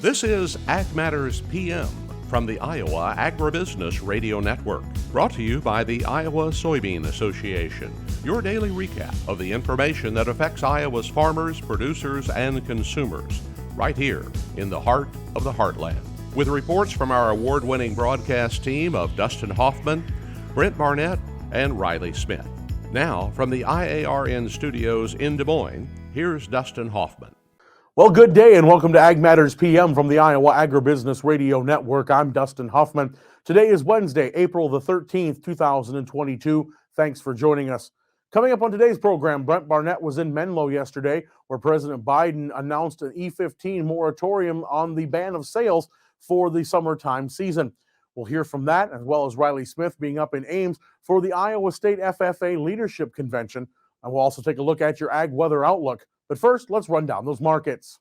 This is Ag Matters PM from the Iowa Agribusiness Radio Network, brought to you by the Iowa Soybean Association, your daily recap of the information that affects Iowa's farmers, producers, and consumers, right here in the heart of the heartland. With reports from our award-winning broadcast team of Dustin Hoffman, Brent Barnett, and Riley Smith. Now, from the IARN studios in Des Moines, here's Dustin Hoffman. Well, good day and welcome to Ag Matters PM from the Iowa Agribusiness Radio Network. I'm Dustin Hoffman. Today is Wednesday, April the 13th, 2022. Thanks for joining us. Coming up on today's program, Brent Barnett was in Menlo yesterday, where President Biden announced an E15 moratorium on the ban of sales for the summertime season. We'll hear from that, as well as Riley Smith being up in Ames for the Iowa State FFA Leadership Convention. And we'll also take a look at your ag weather outlook. But first, let's run down those markets.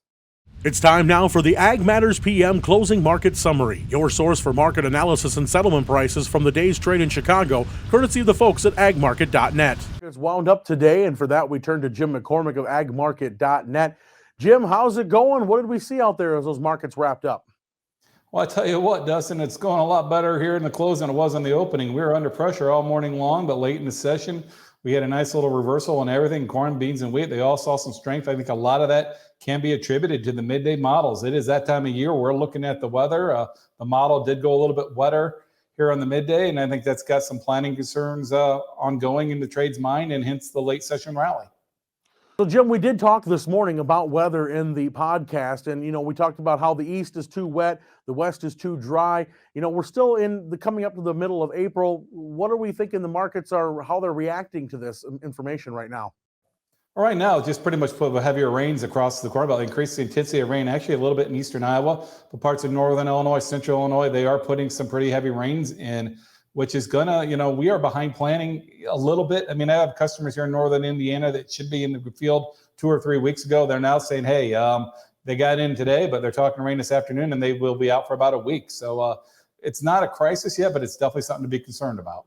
It's time now for the Ag Matters PM Closing Market Summary, your source for market analysis and settlement prices from the day's trade in Chicago, courtesy of the folks at agmarket.net. It's wound up today, and for that we turn to Jim McCormick of agmarket.net. Jim, how's it going? What did we see out there as those markets wrapped up? Well, I tell you what, Dustin, it's going a lot better here in the close than it was in the opening. We were under pressure all morning long, but late in the session, we had a nice little reversal on everything. Corn, beans, and wheat, they all saw some strength. I think a lot of that can be attributed to the midday models. It is that time of year. We're looking at the weather. The model did go a little bit wetter here on the midday, and I think that's got some planning concerns ongoing in the trade's mind, and hence the late session rally. So, Jim, we did talk this morning about weather in the podcast, and, we talked about how the east is too wet, the west is too dry. We're still coming up to the middle of April. What are we thinking the markets are, how they're reacting to this information right now? Right now, just pretty much put heavier rains across the Corn Belt, increase the intensity of rain, actually a little bit in eastern Iowa, but parts of northern Illinois, central Illinois, they are putting some pretty heavy rains in, which is gonna, we are behind planning a little bit. I mean, I have customers here in northern Indiana that should be in the field 2 or 3 weeks ago. They're now saying, hey, they got in today, but they're talking rain this afternoon, and they will be out for about a week. So it's not a crisis yet, but it's definitely something to be concerned about.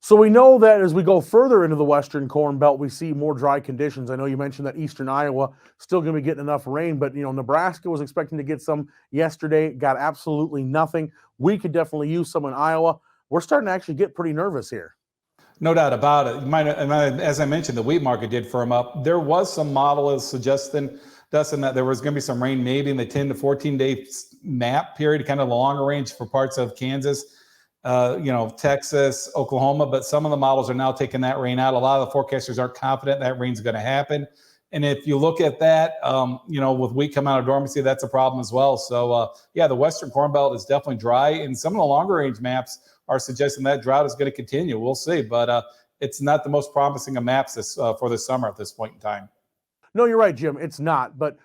So we know that as we go further into the western Corn Belt, we see more dry conditions. I know you mentioned that eastern Iowa still going to be getting enough rain, but Nebraska was expecting to get some yesterday, got absolutely nothing. We could definitely use some in Iowa. We're starting to actually get pretty nervous here. No doubt about it. As I mentioned, the wheat market did firm up. There was some model suggesting, Dustin, that there was going to be some rain maybe in the 10 to 14 day map period, kind of longer range for parts of Kansas, Texas, Oklahoma, but some of the models are now taking that rain out. A lot of the forecasters aren't confident that rain's going to happen. And if you look at that, with wheat coming out of dormancy, that's a problem as well. So, the western Corn Belt is definitely dry, and some of the longer range maps are suggesting that drought is going to continue. We'll see, but it's not the most promising of maps for the summer at this point in time. No, you're right, Jim. It's not, but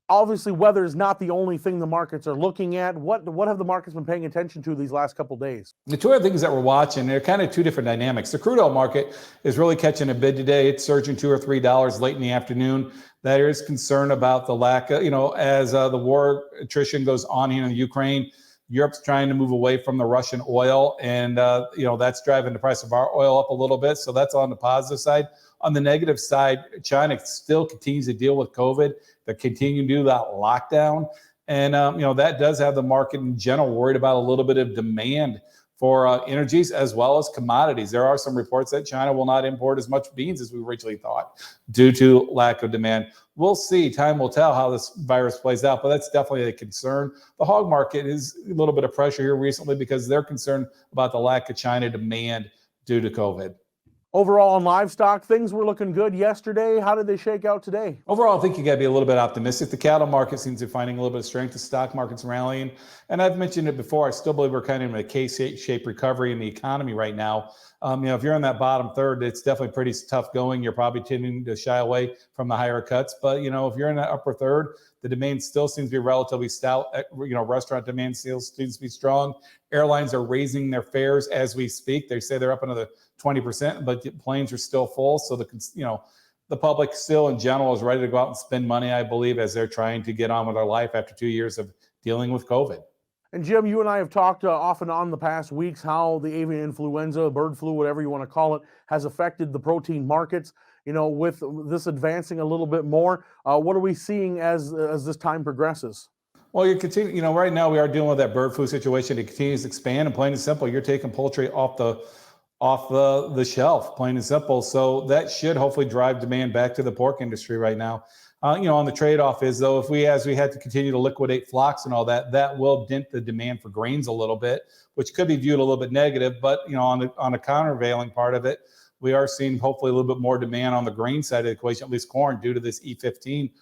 obviously weather is not the only thing the markets are looking at. What have the markets been paying attention to these last couple of days? The two other things that we're watching, they're kind of two different dynamics. The crude oil market is really catching a bid today. It's surging $2 or $3 late in the afternoon. There is concern about the lack of, as the war attrition goes on here in Ukraine, Europe's trying to move away from the Russian oil, and that's driving the price of our oil up a little bit. So that's on the positive side. On the negative side, China still continues to deal with COVID. They're continuing to do that lockdown, and that does have the market in general worried about a little bit of demand for energies as well as commodities. There are some reports that China will not import as much beans as we originally thought due to lack of demand. We'll see. Time will tell how this virus plays out, but that's definitely a concern. The hog market is a little bit of pressure here recently because they're concerned about the lack of China demand due to COVID. Overall on livestock, things were looking good yesterday. How did they shake out today? Overall, I think you got to be a little bit optimistic. The cattle market seems to be finding a little bit of strength. The stock market's rallying. And I've mentioned it before, I still believe we're kind of in a K-shaped recovery in the economy right now. If you're in that bottom third, it's definitely pretty tough going. You're probably tending to shy away from the higher cuts. But, if you're in that upper third, the demand still seems to be relatively stout. Restaurant demand still seems to be strong. Airlines are raising their fares as we speak. They say they're up another 20%, but the planes are still full. So the public still in general is ready to go out and spend money, I believe, as they're trying to get on with their life after 2 years of dealing with COVID. And Jim, you and I have talked off and on the past weeks how the avian influenza, bird flu, whatever you want to call it, has affected the protein markets. With this advancing a little bit more, what are we seeing as this time progresses? Well, you continue, right now we are dealing with that bird flu situation. It continues to expand, and plain and simple, you're taking poultry off the shelf, plain and simple. So that should hopefully drive demand back to the pork industry right now. On the trade-off is, though, as we had to continue to liquidate flocks and all that, that will dent the demand for grains a little bit, which could be viewed a little bit negative. But, on the countervailing part of it, we are seeing hopefully a little bit more demand on the grain side of the equation, at least corn, due to this E15,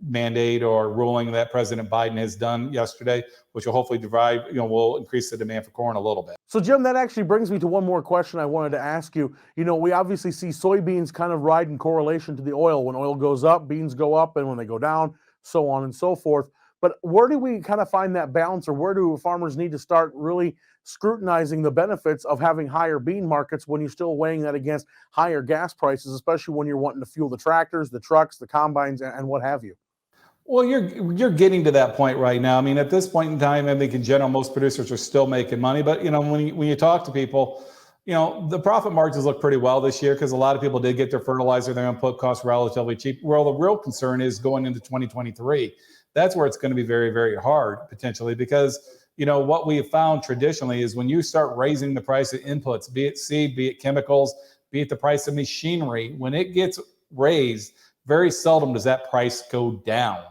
mandate or ruling that President Biden has done yesterday, which will hopefully will increase the demand for corn a little bit. So, Jim, that actually brings me to one more question I wanted to ask you. We obviously see soybeans kind of ride in correlation to the oil. When oil goes up, beans go up, and when they go down, so on and so forth. But where do we kind of find that balance, or where do farmers need to start really scrutinizing the benefits of having higher bean markets when you're still weighing that against higher gas prices, especially when you're wanting to fuel the tractors, the trucks, the combines, and what have you? Well, you're getting to that point right now. I mean, at this point in time, I think in general, most producers are still making money. But, when you talk to people, the profit margins look pretty well this year because a lot of people did get their fertilizer, their input costs relatively cheap. Well, the real concern is going into 2023. That's where it's going to be very, very hard potentially because, what we have found traditionally is when you start raising the price of inputs, be it seed, be it chemicals, be it the price of machinery, when it gets raised, very seldom does that price go down.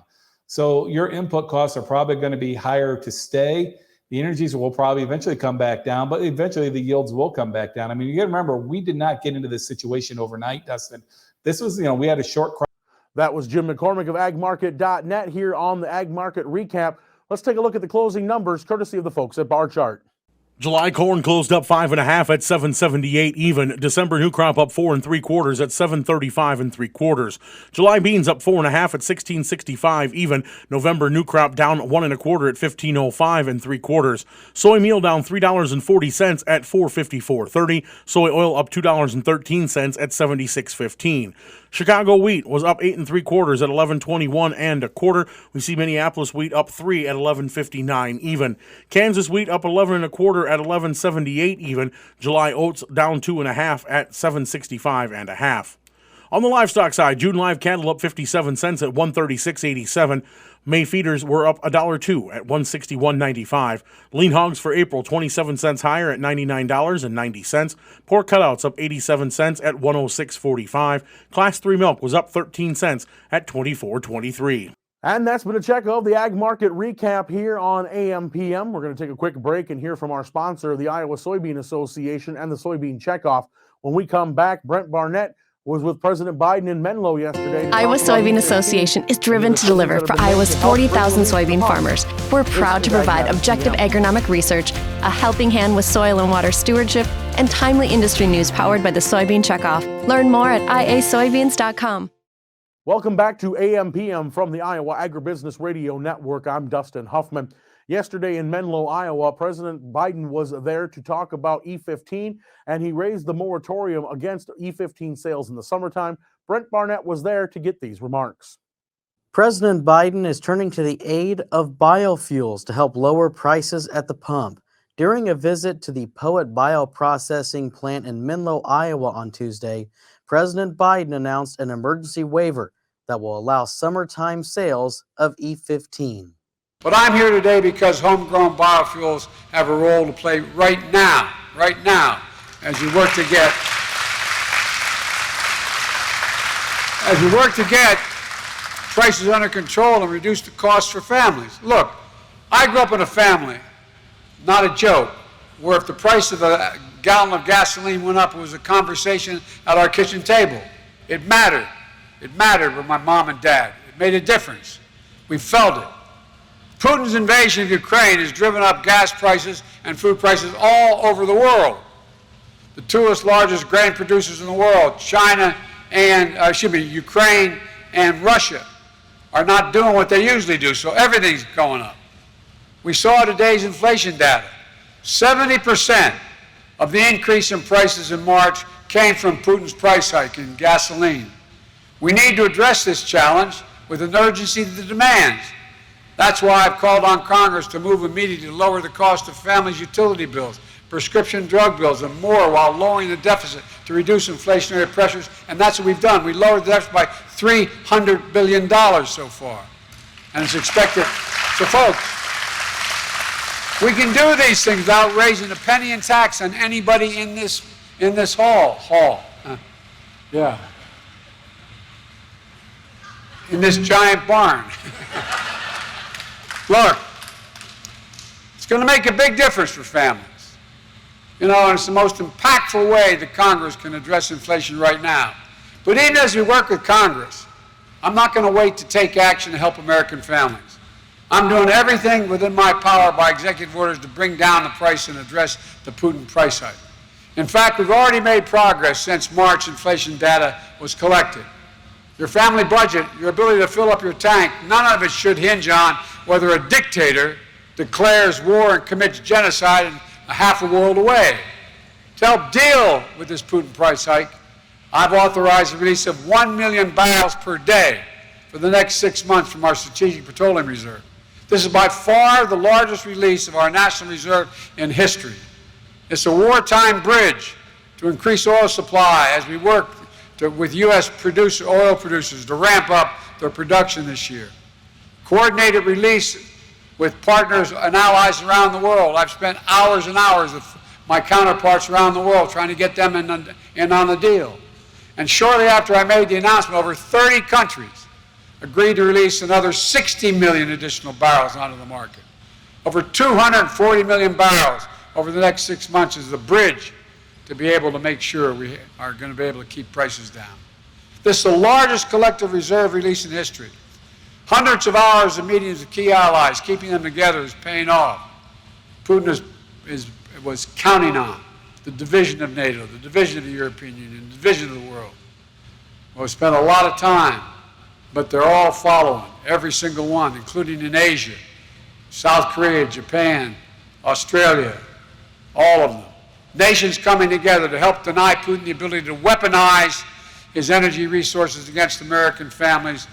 So your input costs are probably going to be higher to stay. The energies will probably eventually come back down, but eventually the yields will come back down. I mean, you got to remember, we did not get into this situation overnight, Dustin. This was, we had a short crop. That was Jim McCormick of agmarket.net here on the Ag Market Recap. Let's take a look at the closing numbers, courtesy of the folks at Bar Chart. July corn closed up 5.5 at $7.78 even. December new crop up 4 3/4 at $7.35 3/4. July beans up 4.5 at $16.65 even. November new crop down 1 1/4 at $15.05 3/4. Soy meal down $3.40 at $4.54.30. Soy oil up $2.13 at $76.15. Chicago wheat was up 8 3/4 at $11.21 1/4. We see Minneapolis wheat up 3 at $11.59 even. Kansas wheat up 11 1/4 at $11.78 even. July oats down 2.5 at $7.65 1/2. On the livestock side, June live cattle up 57 cents at $136.87. May feeders were up $1.02 at $161.95. Lean hogs for April 27 cents higher at $99.90. Pork cutouts up 87 cents at $106.45. Class 3 milk was up 13 cents at $24.23. And that's been a check of the Ag Market Recap here on AMPM. We're going to take a quick break and hear from our sponsor, the Iowa Soybean Association, and the Soybean Checkoff. When we come back, Brent Barnett was with President Biden in Menlo yesterday. Iowa Soybean Association is driven to deliver for Iowa's 40,000 soybean farmers. We're proud to provide objective agronomic research, a helping hand with soil and water stewardship, and timely industry news powered by the Soybean Checkoff. Learn more at iasoybeans.com. Welcome back to AMPM from the Iowa Agribusiness Radio Network. I'm Dustin Huffman. Yesterday in Menlo, Iowa, President Biden was there to talk about E15, and he raised the moratorium against E15 sales in the summertime. Brent Barnett was there to get these remarks. President Biden is turning to the aid of biofuels to help lower prices at the pump. During a visit to the Poet Bioprocessing plant in Menlo, Iowa on Tuesday, President Biden announced an emergency waiver that will allow summertime sales of E15. But I'm here today because homegrown biofuels have a role to play right now, as we work to get prices under control and reduce the costs for families. Look, I grew up in a family, not a joke, where if the price of a gallon of gasoline went up, it was a conversation at our kitchen table. It mattered. It mattered with my mom and dad. It made a difference. We felt it. Putin's invasion of Ukraine has driven up gas prices and food prices all over the world. The two largest grain producers in the world, Ukraine and Russia, are not doing what they usually do, so everything's going up. We saw today's inflation data. 70% of the increase in prices in March came from Putin's price hike in gasoline. We need to address this challenge with an urgency that demands. That's why I've called on Congress to move immediately to lower the cost of families' utility bills, prescription drug bills, and more while lowering the deficit to reduce inflationary pressures, and that's what we've done. We lowered the deficit by $300 billion so far. and it's expected. So folks, we can do these things without raising a penny in tax on anybody in this hall. Yeah. In this giant barn. Look, it's going to make a big difference for families. You know, and it's the most impactful way that Congress can address inflation right now. But even as we work with Congress, I'm not going to wait to take action to help American families. I'm doing everything within my power by executive orders to bring down the price and address the Putin price hike. In fact, we've already made progress since March inflation data was collected. Your family budget, your ability to fill up your tank, none of it should hinge on whether a dictator declares war and commits genocide in a half a world away. To help deal with this Putin price hike, I've authorized the release of 1 million barrels per day for the next 6 months from our Strategic Petroleum Reserve. This is by far the largest release of our national reserve in history. It's a wartime bridge to increase oil supply as we work with U.S. oil producers to ramp up their production this year. Coordinated release with partners and allies around the world. I've spent hours and hours with my counterparts around the world trying to get them in on the deal. And shortly after I made the announcement, over 30 countries agreed to release another 60 million additional barrels onto the market. Over 240 million barrels over the next 6 months is the bridge to be able to make sure we are going to be able to keep prices down. This is the largest collective reserve release in history. Hundreds of hours of meetings with key allies, keeping them together is paying off. Putin was counting on the division of NATO, the division of the European Union, the division of the world. Well, we spent a lot of time, but they're all following, every single one, including in Asia, South Korea, Japan, Australia, all of them. Nations coming together to help deny Putin the ability to weaponize his energy resources against American families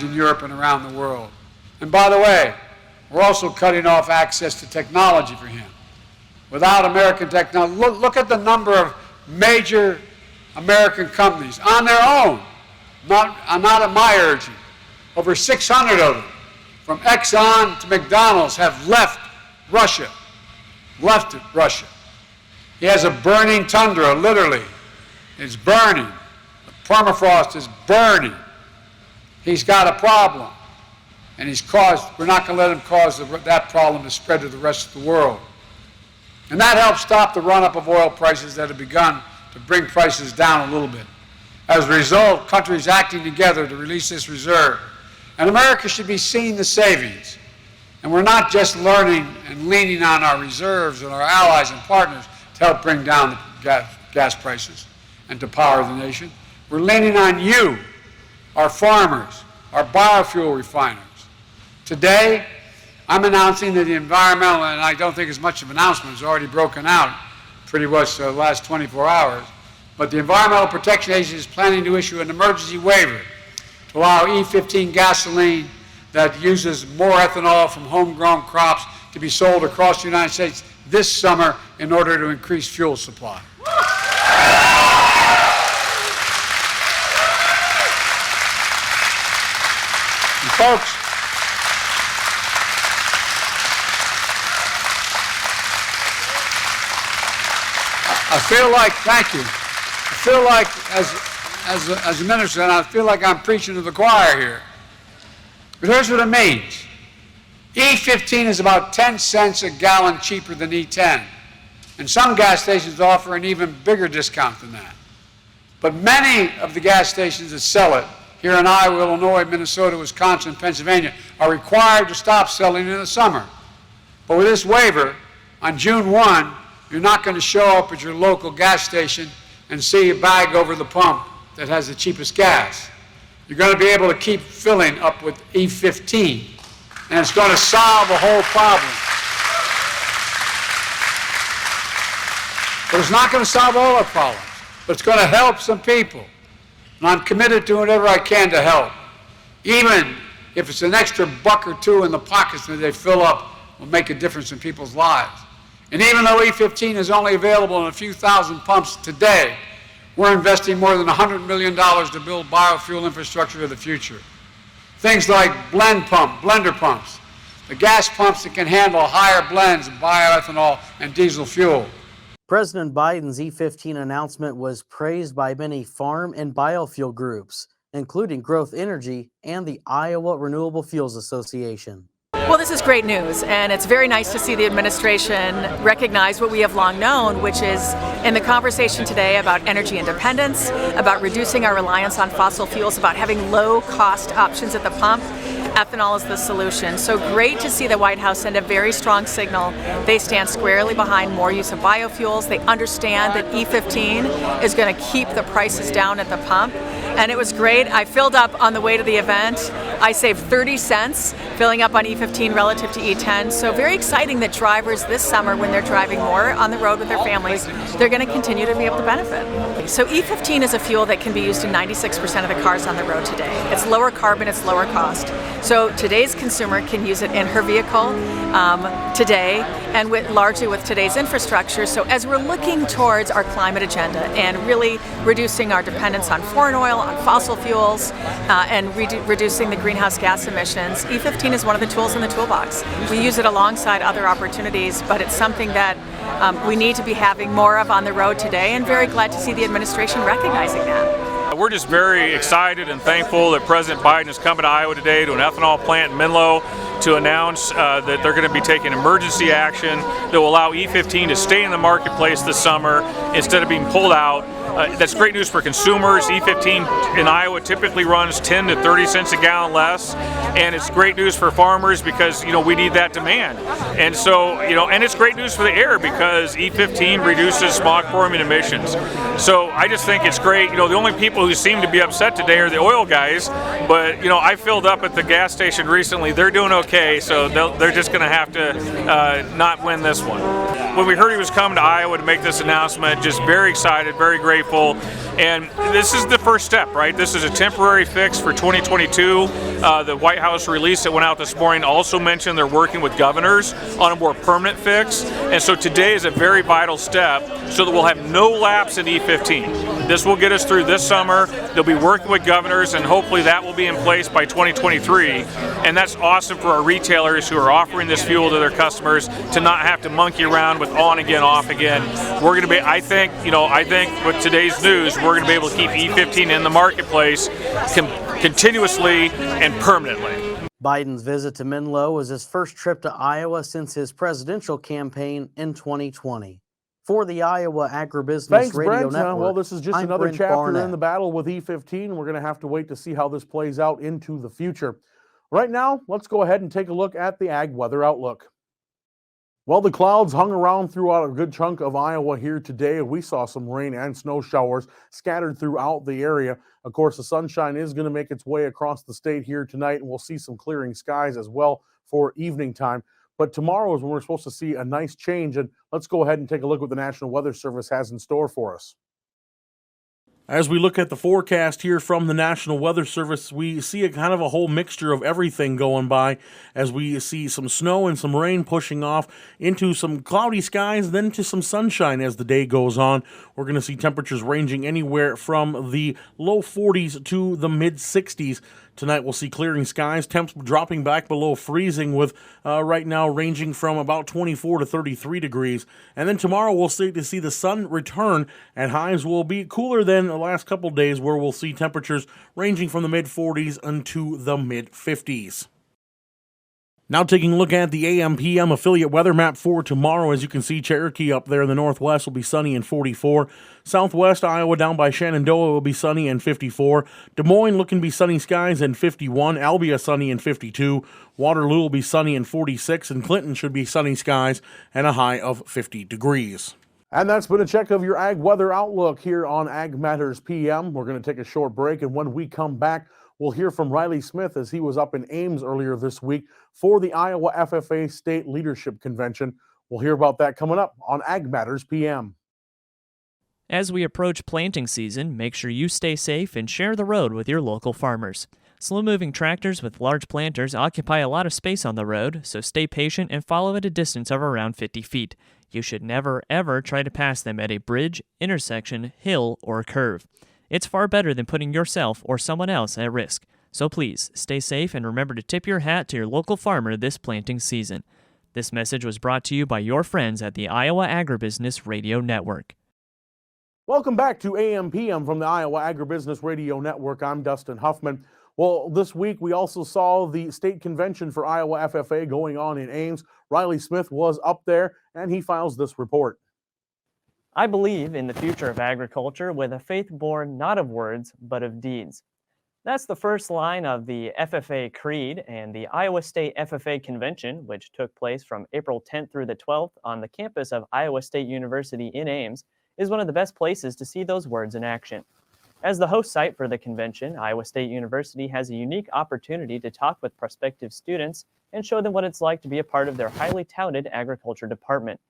in Europe and around the world. And by the way, we're also cutting off access to technology for him. Without American technology, look at the number of major American companies on their own, not at my urging. Over 600 of them, from Exxon to McDonald's, have left Russia. He has a burning tundra, literally. It's burning. The permafrost is burning. He's got a problem. And we're not going to let him cause that problem to spread to the rest of the world. And that helps stop the run-up of oil prices that have begun to bring prices down a little bit. As a result, countries acting together to release this reserve. And America should be seeing the savings. And we're not just learning and leaning on our reserves and our allies and partners to help bring down the gas prices and to power the nation. We're leaning on you, our farmers, our biofuel refiners. Today, I'm announcing that the environmental, and I don't think it's much of an announcement, it's already broken out pretty much the last 24 hours, but the Environmental Protection Agency is planning to issue an emergency waiver to allow E15 gasoline that uses more ethanol from homegrown crops to be sold across the United States this summer in order to increase fuel supply. And folks, I feel like, thank you, I feel like as a minister, and I feel like I'm preaching to the choir here. But here's what it means. E15 is about 10 cents a gallon cheaper than E10. And some gas stations offer an even bigger discount than that. But many of the gas stations that sell it here in Iowa, Illinois, Minnesota, Wisconsin, Pennsylvania are required to stop selling in the summer. But with this waiver, on June 1, you're not going to show up at your local gas station and see a bag over the pump that has the cheapest gas. You're going to be able to keep filling up with E15, and it's going to solve the whole problem. But it's not going to solve all our problems, but it's going to help some people. And I'm committed to whatever I can to help. Even if it's an extra buck or two in the pockets that they fill up, will make a difference in people's lives. And even though E15 is only available in a few thousand pumps today, we're investing more than $100 million to build biofuel infrastructure of the future. Things like blender pumps, the gas pumps that can handle higher blends of bioethanol and diesel fuel. President Biden's E15 announcement was praised by many farm and biofuel groups, including Growth Energy and the Iowa Renewable Fuels Association. Well, this is great news, and it's very nice to see the administration recognize what we have long known, which is in the conversation today about energy independence, about reducing our reliance on fossil fuels, about having low-cost options at the pump. Ethanol is the solution. So great to see the White House send a very strong signal. They stand squarely behind more use of biofuels. They understand that E15 is going to keep the prices down at the pump. And it was great. I filled up on the way to the event. I saved 30 cents filling up on E15 relative to E10. So very exciting that drivers this summer, when they're driving more on the road with their families, they're going to continue to be able to benefit. So E15 is a fuel that can be used in 96% of the cars on the road today. It's lower carbon, it's lower cost. So today's consumer can use it in her vehicle today and largely with today's infrastructure. So as we're looking towards our climate agenda and really reducing our dependence on foreign oil, on fossil fuels, and reducing the greenhouse gas emissions, E15 is one of the tools in the toolbox. We use it alongside other opportunities, but it's something that we need to be having more of on the road today, and very glad to see the administration recognizing that. We're just very excited and thankful that President Biden is coming to Iowa today to an ethanol plant in Menlo to announce that they're going to be taking emergency action that will allow E15 to stay in the marketplace this summer instead of being pulled out. That's great news for consumers. E15 in Iowa typically runs 10 to 30 cents a gallon less, and it's great news for farmers because we need that demand. And so and it's great news for the air because E15 reduces smog-forming emissions. So I just think it's great. The only people who seem to be upset today are the oil guys, but I filled up at the gas station recently. They're doing okay, so they're just going to have to not win this one. When we heard he was coming to Iowa to make this announcement, just very excited, very grateful. And this is the first step, right? This is a temporary fix for 2022. The White House release that went out this morning also mentioned they're working with governors on a more permanent fix. And so today is a very vital step so that we'll have no lapse in E15. This will get us through this summer. They'll be working with governors, and hopefully that will be in place by 2023. And that's awesome for our retailers who are offering this fuel to their customers to not have to monkey around with on again, off again. We're going to be, I think with today's news, we're going to be able to keep E15 in the marketplace continuously and permanently. Biden's visit to Menlo was his first trip to Iowa since his presidential campaign in 2020. For the Iowa Agribusiness Radio Network, well, this is just I'm another Brent chapter Barnett. in the battle with E15. We're going to have to wait to see how this plays out into the future. Right now, let's go ahead and take a look at the ag weather outlook. Well, the clouds hung around throughout a good chunk of Iowa here today. We saw some rain and snow showers scattered throughout the area. Of course, the sunshine is going to make its way across the state here tonight, and we'll see some clearing skies as well for evening time. But tomorrow is when we're supposed to see a nice change, and let's go ahead and take a look what the National Weather Service has in store for us. As we look at the forecast here from the National Weather Service, we see a kind of a whole mixture of everything going by as we see some snow and some rain pushing off into some cloudy skies, then to some sunshine as the day goes on. We're going to see temperatures ranging anywhere from the low 40s to the mid 60s. Tonight we'll see clearing skies, temps dropping back below freezing with right now ranging from about 24 to 33 degrees. And then tomorrow we'll see the sun return, and highs will be cooler than the last couple days where we'll see temperatures ranging from the mid 40s into the mid 50s. Now taking a look at the AMPM affiliate weather map for tomorrow. As you can see, Cherokee up there in the northwest will be sunny and 44. Southwest Iowa down by Shenandoah will be sunny and 54. Des Moines looking to be sunny skies and 51. Albia sunny and 52. Waterloo will be sunny and 46. And Clinton should be sunny skies and a high of 50 degrees. And that's been a check of your ag weather outlook here on Ag Matters PM. We're going to take a short break, and when we come back, we'll hear from Riley Smith as he was up in Ames earlier this week for the Iowa FFA State Leadership Convention. We'll hear about that coming up on Ag Matters PM. As we approach planting season, make sure you stay safe and share the road with your local farmers. Slow-moving tractors with large planters occupy a lot of space on the road, so stay patient and follow at a distance of around 50 feet. You should never, ever try to pass them at a bridge, intersection, hill, or curve. It's far better than putting yourself or someone else at risk. So please, stay safe and remember to tip your hat to your local farmer this planting season. This message was brought to you by your friends at the Iowa Agribusiness Radio Network. Welcome back to AMPM from the Iowa Agribusiness Radio Network. I'm Dustin Huffman. Well, this week we also saw the state convention for Iowa FFA going on in Ames. Riley Smith was up there, and he files this report. I believe in the future of agriculture with a faith born not of words, but of deeds. That's the first line of the FFA Creed, and the Iowa State FFA Convention, which took place from April 10th through the 12th on the campus of Iowa State University in Ames, is one of the best places to see those words in action. As the host site for the convention, Iowa State University has a unique opportunity to talk with prospective students and show them what it's like to be a part of their highly touted agriculture department.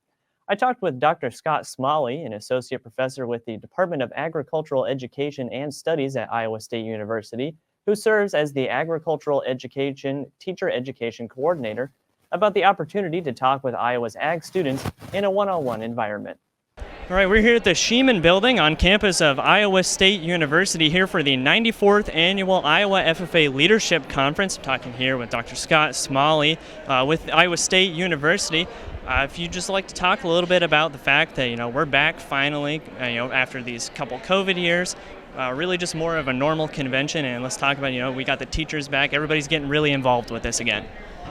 I talked with Dr. Scott Smalley, an associate professor with the Department of Agricultural Education and Studies at Iowa State University, who serves as the Agricultural Education Teacher Education Coordinator, about the opportunity to talk with Iowa's ag students in a one-on-one environment. All right, we're here at the Sheeman Building on campus of Iowa State University here for the 94th Annual Iowa FFA Leadership Conference. I'm talking here with Dr. Scott Smalley with Iowa State University. If you'd just like to talk a little bit about the fact that, we're back finally, after these couple COVID years, really just more of a normal convention, and let's talk about, we got the teachers back. Everybody's getting really involved with this again.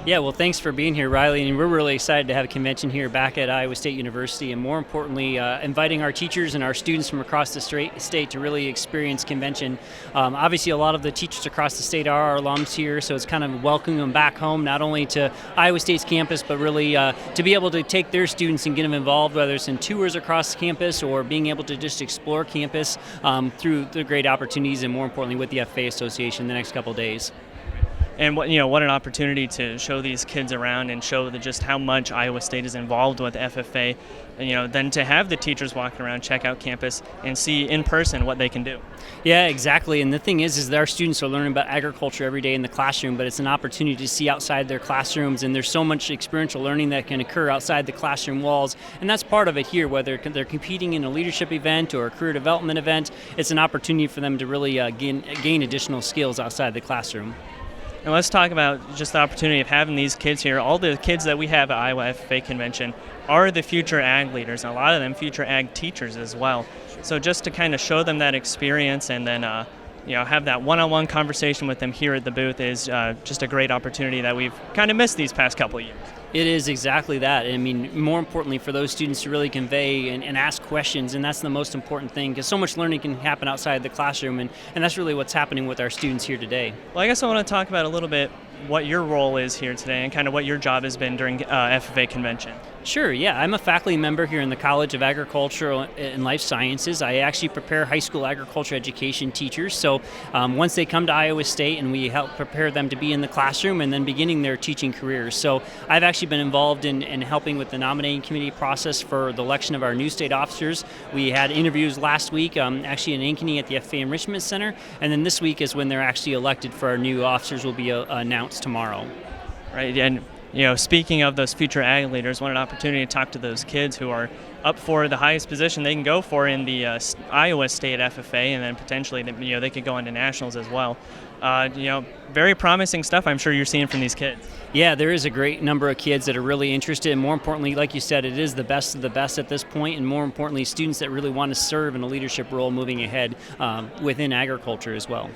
Yeah, well, thanks for being here, Riley, and we're really excited to have a convention here back at Iowa State University, and more importantly, inviting our teachers and our students from across the state to really experience convention. Obviously, a lot of the teachers across the state are our alums here, so it's kind of welcoming them back home, not only to Iowa State's campus, but really to be able to take their students and get them involved, whether it's in tours across the campus or being able to just explore campus through the great opportunities, and more importantly, with the FFA Association the next couple of days. And what an opportunity to show these kids around and show just how much Iowa State is involved with FFA, and then to have the teachers walking around, check out campus, and see in person what they can do. Yeah, exactly. And the thing is that our students are learning about agriculture every day in the classroom, but it's an opportunity to see outside their classrooms, and there's so much experiential learning that can occur outside the classroom walls, and that's part of it here, whether they're competing in a leadership event or a career development event. It's an opportunity for them to really gain additional skills outside the classroom. And let's talk about just the opportunity of having these kids here. All the kids that we have at Iowa FFA Convention are the future ag leaders, and a lot of them future ag teachers as well. So just to kind of show them that experience and then have that one-on-one conversation with them here at the booth is just a great opportunity that we've kind of missed these past couple of years. It is exactly that. I mean, more importantly, for those students to really convey and ask questions, and that's the most important thing, because so much learning can happen outside the classroom, and that's really what's happening with our students here today. Well, I guess I want to talk about a little bit what your role is here today and kind of what your job has been during FFA Convention. Sure, yeah. I'm a faculty member here in the College of Agricultural and Life Sciences. I actually prepare high school agriculture education teachers. So once they come to Iowa State, and we help prepare them to be in the classroom and then beginning their teaching careers. So I've actually been involved in helping with the nominating committee process for the election of our new state officers. We had interviews last week, actually in Ankeny at the FFA Enrichment Center, and then this week is when they're actually elected for our new officers will be announced tomorrow. Right, and speaking of those future ag leaders, what an opportunity to talk to those kids who are up for the highest position they can go for in the Iowa State FFA, and then potentially they could go into nationals as well. Very promising stuff I'm sure you're seeing from these kids. Yeah, there is a great number of kids that are really interested, and more importantly, like you said, it is the best of the best at this point, and more importantly, students that really want to serve in a leadership role moving ahead within agriculture as well.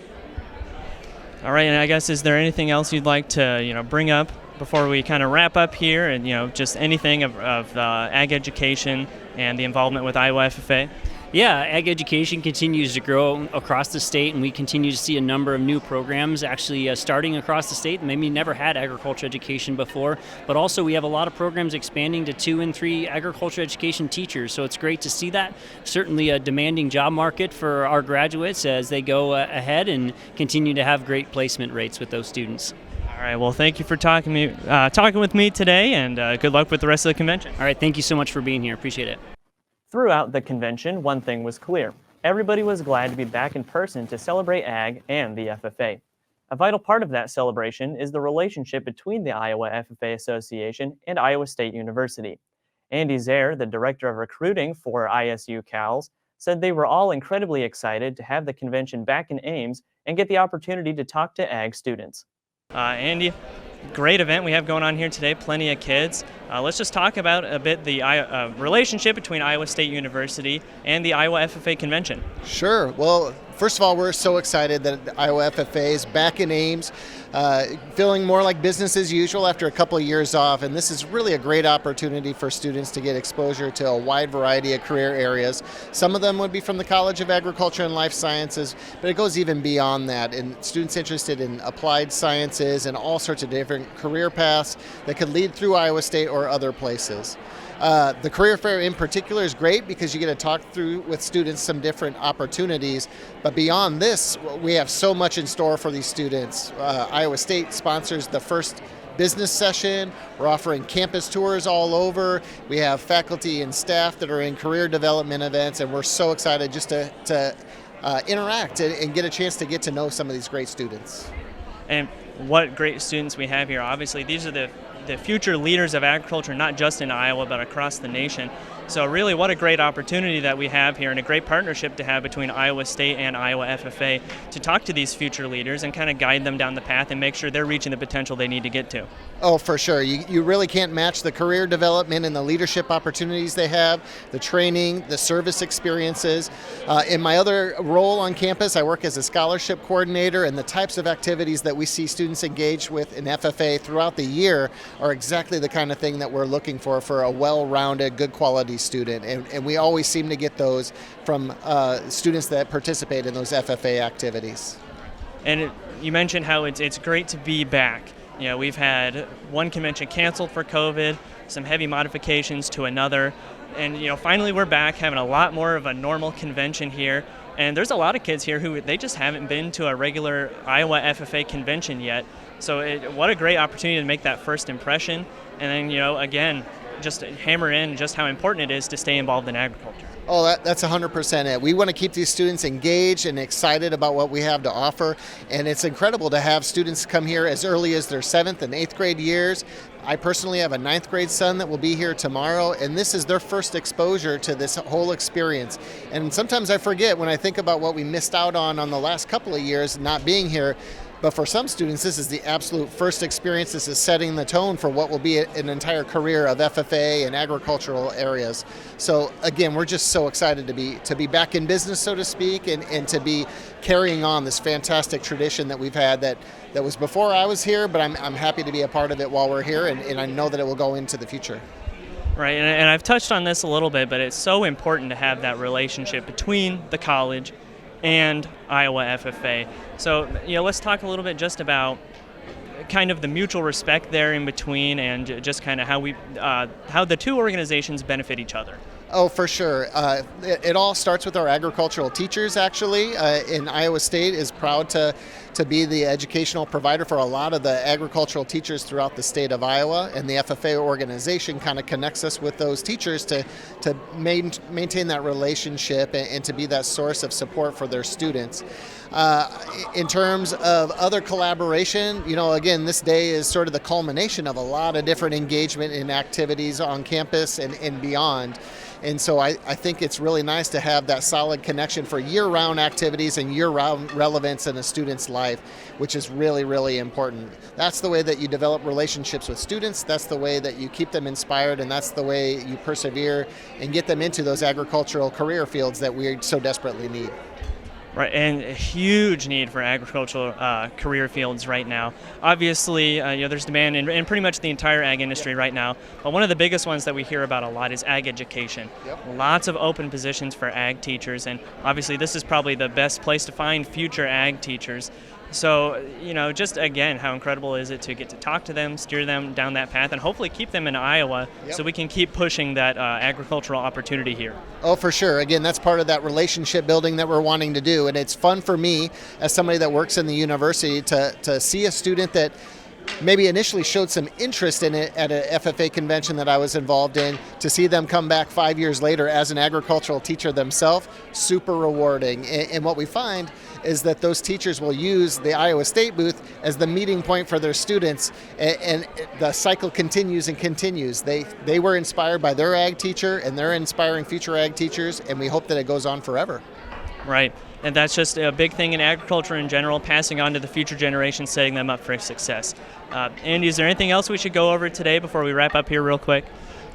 All right, and I guess is there anything else you'd like to bring up before we kind of wrap up here, and just anything of ag education and the involvement with Iowa FFA? Yeah, ag education continues to grow across the state, and we continue to see a number of new programs actually starting across the state. Maybe never had agriculture education before, but also we have a lot of programs expanding to 2 and 3 agriculture education teachers, so it's great to see that. Certainly a demanding job market for our graduates as they go ahead and continue to have great placement rates with those students. All right, well, thank you for talking with me today, and good luck with the rest of the convention. All right, thank you so much for being here. Appreciate it. Throughout the convention, one thing was clear. Everybody was glad to be back in person to celebrate ag and the FFA. A vital part of that celebration is the relationship between the Iowa FFA Association and Iowa State University. Andy Zaire, the director of recruiting for ISU Cows, said they were all incredibly excited to have the convention back in Ames and get the opportunity to talk to ag students. Andy, great event we have going on here today, plenty of kids. Let's just talk about a bit the relationship between Iowa State University and the Iowa FFA convention. Sure. Well, first of all, we're so excited that Iowa FFA is back in Ames, feeling more like business as usual after a couple of years off. And this is really a great opportunity for students to get exposure to a wide variety of career areas. Some of them would be from the College of Agriculture and Life Sciences, but it goes even beyond that. And students interested in applied sciences and all sorts of different career paths that could lead through Iowa State or other places. The career fair in particular is great because you get to talk through with students some different opportunities. But beyond this, we have so much in store for these students. Iowa State sponsors the first business session. We're offering campus tours all over. We have faculty and staff that are in career development events, and we're so excited just to interact and get a chance to get to know some of these great students. And what great students we have here. Obviously, these are the future leaders of agriculture, not just in Iowa, but across the nation. So really, what a great opportunity that we have here, and a great partnership to have between Iowa State and Iowa FFA to talk to these future leaders and kind of guide them down the path and make sure they're reaching the potential they need to get to. Oh, for sure. You really can't match the career development and the leadership opportunities they have, the training, the service experiences. In my other role on campus, I work as a scholarship coordinator, and the types of activities that we see students engage with in FFA throughout the year are exactly the kind of thing that we're looking for a well-rounded, good quality student. And we always seem to get those from students that participate in those FFA activities. And you mentioned how it's great to be back. You know, we've had one convention canceled for COVID, some heavy modifications to another, and finally we're back having a lot more of a normal convention here. And there's a lot of kids here who they just haven't been to a regular Iowa FFA convention yet. So what a great opportunity to make that first impression. And then, again, just hammer in just how important it is to stay involved in agriculture. Oh, that's 100% it. We want to keep these students engaged and excited about what we have to offer. And it's incredible to have students come here as early as their 7th and 8th grade years. I personally have a 9th grade son that will be here tomorrow, and this is their first exposure to this whole experience. And sometimes I forget when I think about what we missed out on the last couple of years not being here. But for some students, this is the absolute first experience. This is setting the tone for what will be an entire career of FFA and agricultural areas. So again, we're just so excited to be back in business, so to speak, and to be carrying on this fantastic tradition that we've had that was before I was here, but I'm happy to be a part of it while we're here, and I know that it will go into the future. Right, and I've touched on this a little bit, but it's so important to have that relationship between the college and Iowa FFA. So, let's talk a little bit just about kind of the mutual respect there in between, and just kind of how the two organizations benefit each other. Oh, for sure. It all starts with our agricultural teachers, actually. And Iowa State is proud to be the educational provider for a lot of the agricultural teachers throughout the state of Iowa. And the FFA organization kind of connects us with those teachers to maintain that relationship and to be that source of support for their students. In terms of other collaboration, again, this day is sort of the culmination of a lot of different engagement and activities on campus and beyond. And so I think it's really nice to have that solid connection for year-round activities and year-round relevance in a student's life, which is really, really important. That's the way that you develop relationships with students, that's the way that you keep them inspired, and that's the way you persevere and get them into those agricultural career fields that we so desperately need. Right, and a huge need for agricultural career fields right now. Obviously, there's demand in pretty much the entire ag industry right now. But one of the biggest ones that we hear about a lot is ag education. Yep. Lots of open positions for ag teachers, and obviously this is probably the best place to find future ag teachers. So, just again, how incredible is it to get to talk to them, steer them down that path, and hopefully keep them in Iowa. Yep. So we can keep pushing that agricultural opportunity here. Oh, for sure. Again, that's part of that relationship building that we're wanting to do. And it's fun for me as somebody that works in the university to see a student that maybe initially showed some interest in it at an FFA convention that I was involved in, to see them come back 5 years later as an agricultural teacher themselves, super rewarding. And what we find is that those teachers will use the Iowa State booth as the meeting point for their students, and the cycle continues and continues. They were inspired by their ag teacher, and they're inspiring future ag teachers, and we hope that it goes on forever. Right. And that's just a big thing in agriculture in general, passing on to the future generations, setting them up for success. Andy, is there anything else we should go over today before we wrap up here real quick?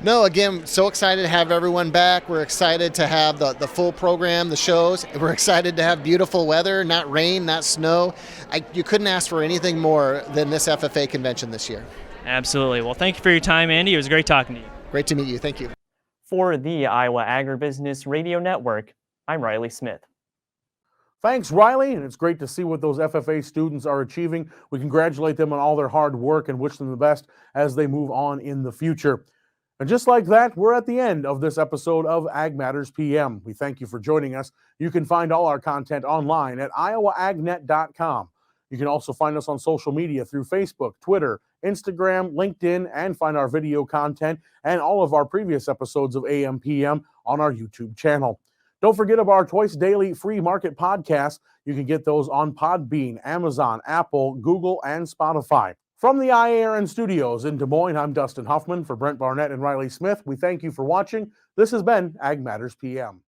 No, again, so excited to have everyone back. We're excited to have the full program, the shows. We're excited to have beautiful weather, not rain, not snow. You couldn't ask for anything more than this FFA convention this year. Absolutely. Well, thank you for your time, Andy. It was great talking to you. Great to meet you. Thank you. For the Iowa Agribusiness Radio Network, I'm Riley Smith. Thanks, Riley, and it's great to see what those FFA students are achieving. We congratulate them on all their hard work and wish them the best as they move on in the future. And just like that, we're at the end of this episode of Ag Matters PM. We thank you for joining us. You can find all our content online at iowaagnet.com. You can also find us on social media through Facebook, Twitter, Instagram, LinkedIn, and find our video content and all of our previous episodes of AMPM on our YouTube channel. Don't forget about our twice daily free market podcasts. You can get those on Podbean, Amazon, Apple, Google, and Spotify. From the IARN studios in Des Moines, I'm Dustin Huffman. For Brent Barnett and Riley Smith, we thank you for watching. This has been Ag Matters PM.